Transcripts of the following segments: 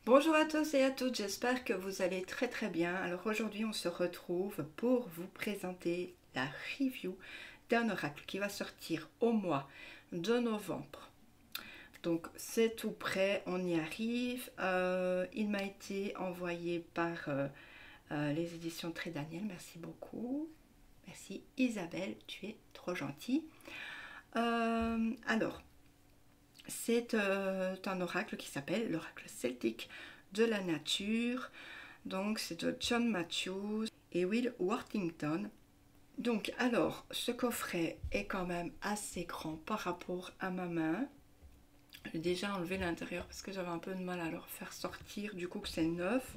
Bonjour à tous et à toutes, j'espère que vous allez très bien. Alors aujourd'hui on se retrouve pour vous présenter la review d'un oracle qui va sortir au mois de novembre. Donc c'est tout prêt, on y arrive. Il m'a été envoyé par les éditions Très Daniel, merci beaucoup. Merci Isabelle, tu es trop gentille. Alors, c'est un oracle qui s'appelle l'oracle celtique de la nature. Donc c'est de John Matthews et Will Worthington. Donc alors, ce coffret est quand même assez grand par rapport à ma main. J'ai déjà enlevé l'intérieur parce que j'avais un peu de mal à le faire sortir, du coup que c'est neuf.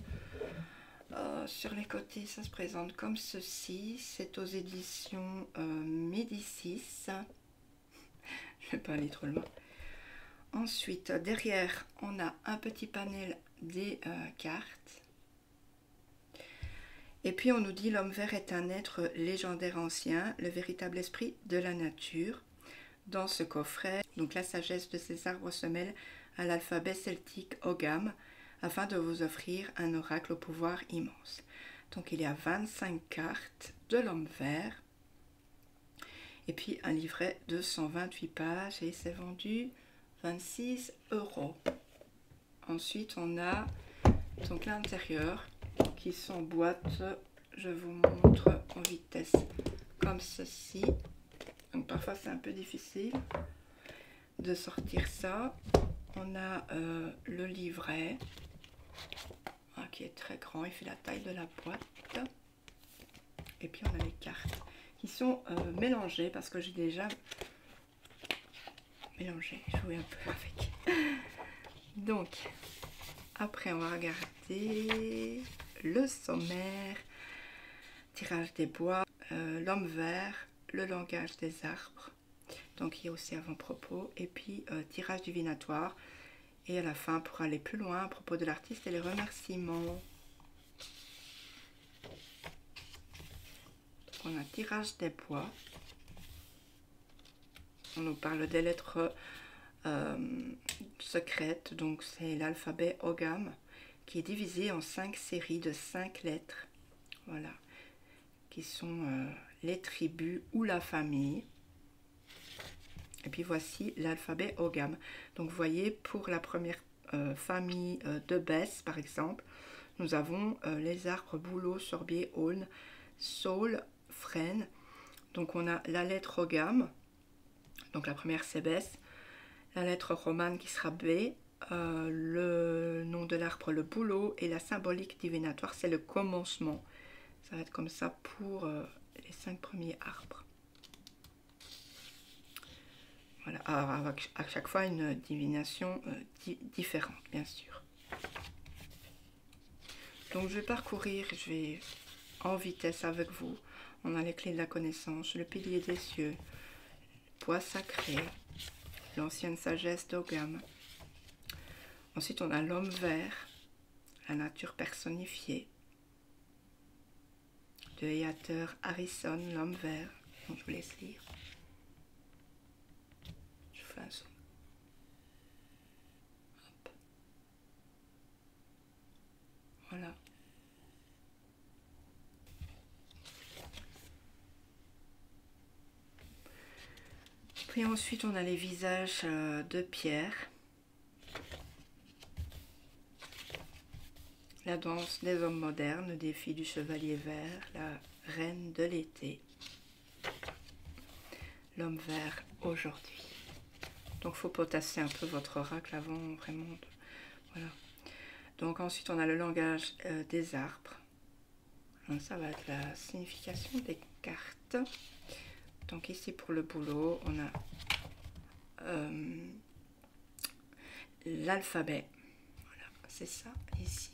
Sur les côtés, ça se présente comme ceci. C'est aux éditions Médicis. Je ne vais pas aller trop loin. Ensuite, derrière, on a un petit panel des cartes. Et puis on nous dit l'homme vert est un être légendaire ancien, le véritable esprit de la nature. Dans ce coffret, donc la sagesse de ces arbres se mêle à l'alphabet celtique Ogham, afin de vous offrir un oracle au pouvoir immense. Donc il y a 25 cartes de l'homme vert. Et puis un livret de 128 pages et c'est vendu 26 €. Ensuite, on a donc l'intérieur qui s'emboîte. Je vous montre en vitesse comme ceci. Donc parfois c'est un peu difficile de sortir ça. On a le livret qui est très grand, il fait la taille de la boîte. Et puis on a les cartes qui sont mélangées parce que j'ai déjà mélangé, joué un peu avec. Donc, après, on va regarder le sommaire, tirage des bois, l'homme vert, le langage des arbres. Donc, il y a aussi avant-propos, et puis tirage divinatoire. Et à la fin, pour aller plus loin, à propos de l'artiste et les remerciements. Donc, on a tirage des bois. On nous parle des lettres secrète, donc c'est l'alphabet Ogham qui est divisé en 5 séries de 5 lettres, voilà, qui sont les tribus ou la famille. Et puis voici l'alphabet Ogham. Donc vous voyez, pour la première famille de Bess par exemple, nous avons les arbres bouleau, sorbier, aulne, saule, frêne. Donc on a la lettre Ogham, donc la première c'est Bess. La lettre romane qui sera B, le nom de l'arbre le bouleau et la symbolique divinatoire c'est le commencement. Ça va être comme ça pour les 5 premiers arbres. Voilà, avec à chaque fois une divination différente bien sûr. Donc je vais parcourir, je vais en vitesse avec vous. On a les clés de la connaissance, le pilier des cieux, le poids sacré, l'ancienne sagesse d'Ogham. Ensuite, on a l'homme vert, la nature personnifiée, de Heather Harrison, l'homme vert. Donc, je vous laisse lire. Je fais un son. Hop. Voilà. Puis ensuite, on a les visages de pierre. La danse des hommes modernes, le défi du chevalier vert, la reine de l'été, l'homme vert aujourd'hui. Donc il faut potasser un peu votre oracle avant vraiment de... Voilà. Donc ensuite on a le langage des arbres. Donc, ça va être la signification des cartes. Donc ici pour le boulot, on a l'alphabet. Voilà, c'est ça ici.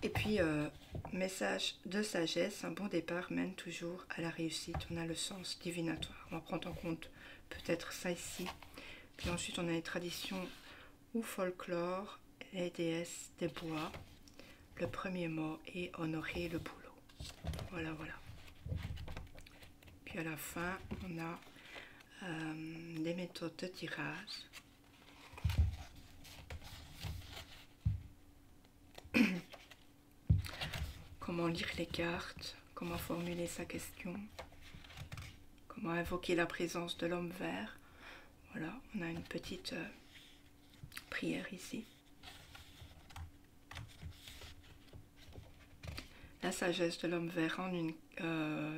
Et puis, message de sagesse, un bon départ mène toujours à la réussite. On a le sens divinatoire. On va prendre en compte peut-être ça ici. Puis ensuite, on a les traditions ou folklore, les déesses des bois. Le premier mot est honorer le boulot. Voilà, voilà. Puis à la fin, on a des méthodes de tirage. Comment lire les cartes, comment formuler sa question, comment invoquer la présence de l'homme vert. Voilà, on a une petite prière ici. La sagesse de l'homme vert en une,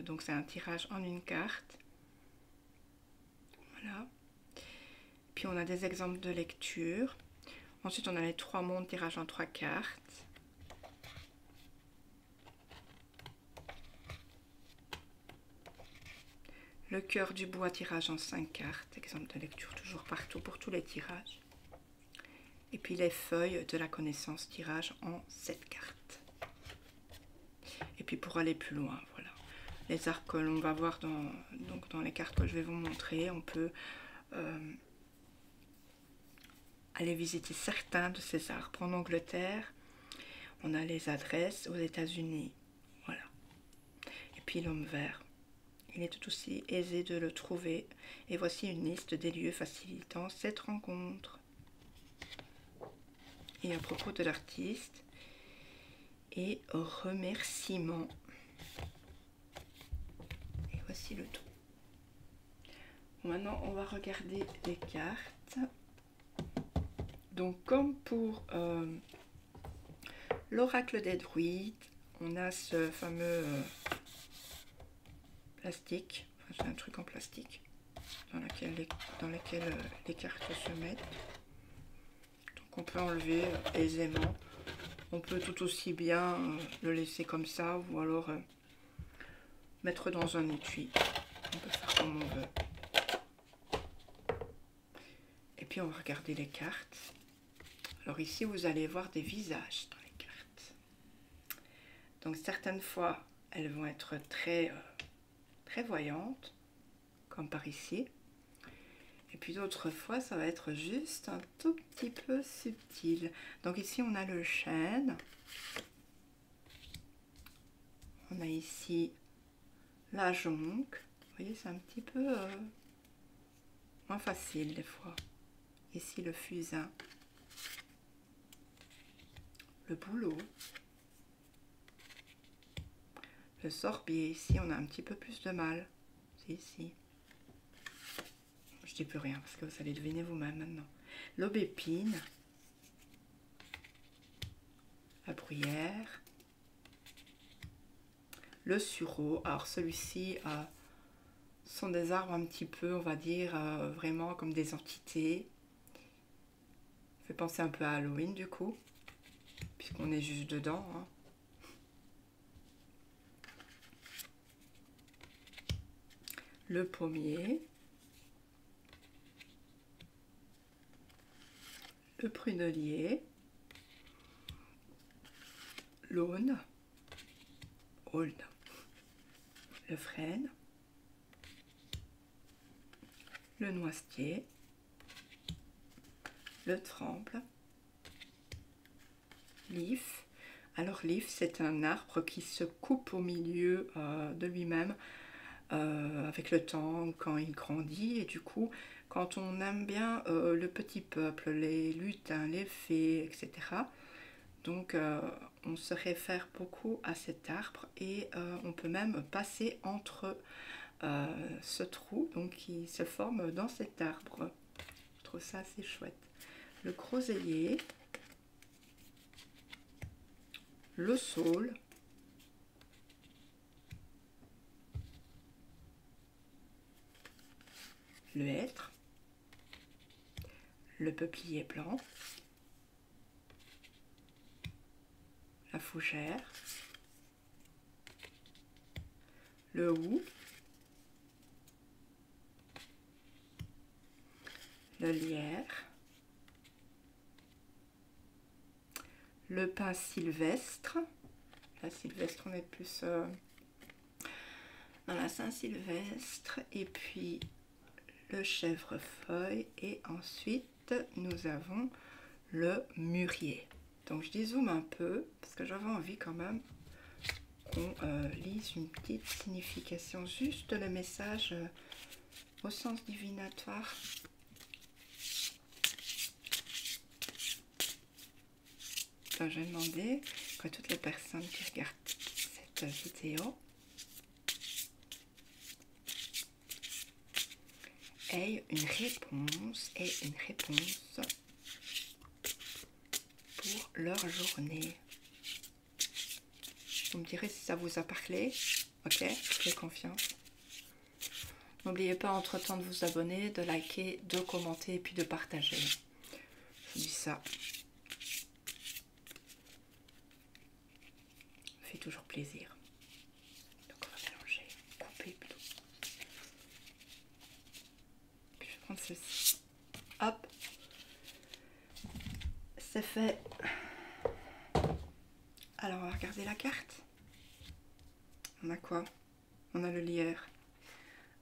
donc c'est un tirage en une carte. Voilà. Puis on a des exemples de lecture. Ensuite on a les 3 mondes, tirage en 3 cartes. Le cœur du bois, tirage en 5 cartes. Exemple de lecture toujours partout pour tous les tirages. Et puis les feuilles de la connaissance, tirage en 7 cartes. Et puis pour aller plus loin, voilà. Les arbres que l'on va voir dans les cartes que je vais vous montrer, on peut aller visiter certains de ces arbres. En Angleterre, on a les adresses, aux États-Unis, voilà. Et puis l'homme vert, il est tout aussi aisé de le trouver. Et voici une liste des lieux facilitant cette rencontre. Et à propos de l'artiste, et remerciements. Et voici le tout. Maintenant, on va regarder les cartes. Donc, comme pour l'oracle des druides, on a ce fameux plastique, enfin, c'est un truc en plastique, dans lequel les cartes se mettent. Donc, on peut enlever aisément. On peut tout aussi bien le laisser comme ça, ou alors mettre dans un étui. On peut faire comme on veut. Et puis on va regarder les cartes. Alors ici vous allez voir des visages dans les cartes. Donc certaines fois elles vont être très voyantes, comme par ici. Et puis d'autres fois ça va être juste un tout petit peu subtil. Donc ici on a le chêne. On a ici la jonque. Vous voyez, c'est un petit peu moins facile des fois. Ici le fusain. Le bouleau. Le sorbier. Ici on a un petit peu plus de mal. C'est ici. Je dis plus rien parce que vous allez deviner vous-même maintenant. L'aubépine. La bruyère. Le sureau. Alors celui-ci sont des arbres un petit peu, on va dire, vraiment comme des entités. Ça fait penser un peu à Halloween du coup, puisqu'on est juste dedans. Hein. Le pommier. Le prunelier. L'aulne. Le frêne. Le noisetier. Le tremble. L'if. Alors l'if, c'est un arbre qui se coupe au milieu de lui-même avec le temps quand il grandit, et du coup quand on aime bien le petit peuple, les lutins, les fées, etc. Donc on se réfère beaucoup à cet arbre, et on peut même passer entre ce trou donc, qui se forme dans cet arbre. Je trouve ça assez chouette. Le groseillier. Le saule. Le hêtre. Le peuplier blanc. La fougère. Le houx. Le lierre. Le pin sylvestre. La sylvestre, on est plus dans la Saint-Sylvestre. Et puis le chèvrefeuille. Et ensuite, nous avons le mûrier. Donc je dézoome un peu, parce que j'avais envie quand même qu'on lise une petite signification. Juste le message au sens divinatoire. Donc, je vais demander que toutes les personnes qui regardent cette vidéo aient une réponse pour leur journée. Vous me direz si ça vous a parlé. Ok, j'ai confiance. N'oubliez pas entre-temps de vous abonner, de liker, de commenter et puis de partager. Je vous dis ça. Ça fait toujours plaisir. Donc on va mélanger, couper plutôt. Puis je vais prendre ceci. Hop. C'est fait. Alors on va regarder la carte. On a quoi? On a le lierre.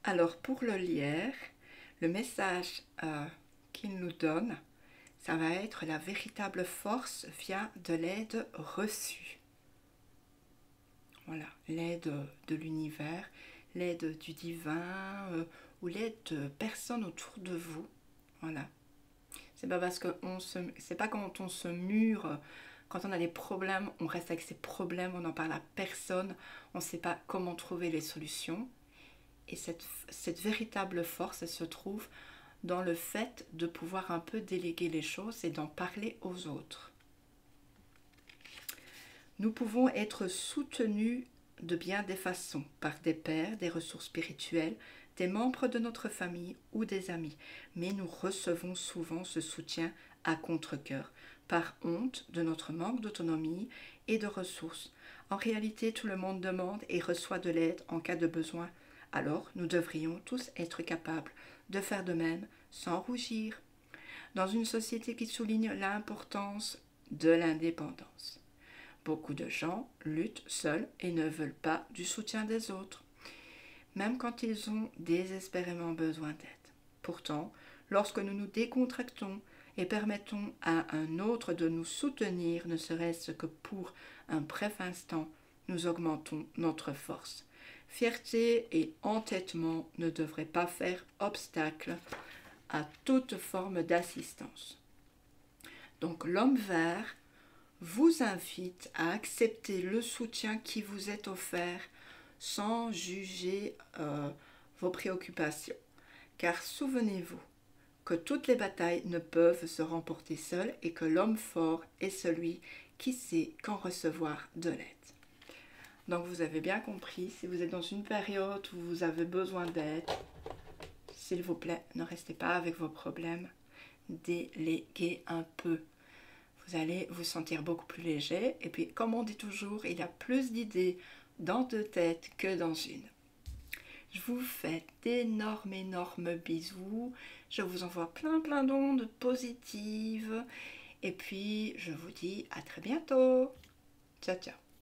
Alors pour le lierre, le message qu'il nous donne, ça va être la véritable force vient de l'aide reçue. Voilà, l'aide de l'univers, l'aide du divin ou l'aide de personnes autour de vous. Voilà. C'est pas parce que c'est pas quand on se mure, quand on a des problèmes, on reste avec ses problèmes, on n'en parle à personne, on ne sait pas comment trouver les solutions. Et cette véritable force, elle se trouve dans le fait de pouvoir un peu déléguer les choses et d'en parler aux autres. Nous pouvons être soutenus de bien des façons, par des pairs, des ressources spirituelles, des membres de notre famille ou des amis, mais nous recevons souvent ce soutien à contre-cœur, par honte de notre manque d'autonomie et de ressources. En réalité, tout le monde demande et reçoit de l'aide en cas de besoin. Alors, nous devrions tous être capables de faire de même sans rougir. Dans une société qui souligne l'importance de l'indépendance, beaucoup de gens luttent seuls et ne veulent pas du soutien des autres, même quand ils ont désespérément besoin d'aide. Pourtant, lorsque nous nous décontractons et permettons à un autre de nous soutenir, ne serait-ce que pour un bref instant, nous augmentons notre force. Fierté et entêtement ne devraient pas faire obstacle à toute forme d'assistance. Donc l'homme vert vous invite à accepter le soutien qui vous est offert sans juger vos préoccupations. Car souvenez-vous que toutes les batailles ne peuvent se remporter seules et que l'homme fort est celui qui sait quand recevoir de l'aide. Donc vous avez bien compris, si vous êtes dans une période où vous avez besoin d'aide, s'il vous plaît, ne restez pas avec vos problèmes, déléguez un peu. Vous allez vous sentir beaucoup plus léger. Et puis, comme on dit toujours, il y a plus d'idées dans deux têtes que dans une. Je vous fais d'énormes bisous. Je vous envoie plein d'ondes positives. Et puis, je vous dis à très bientôt. Ciao, ciao.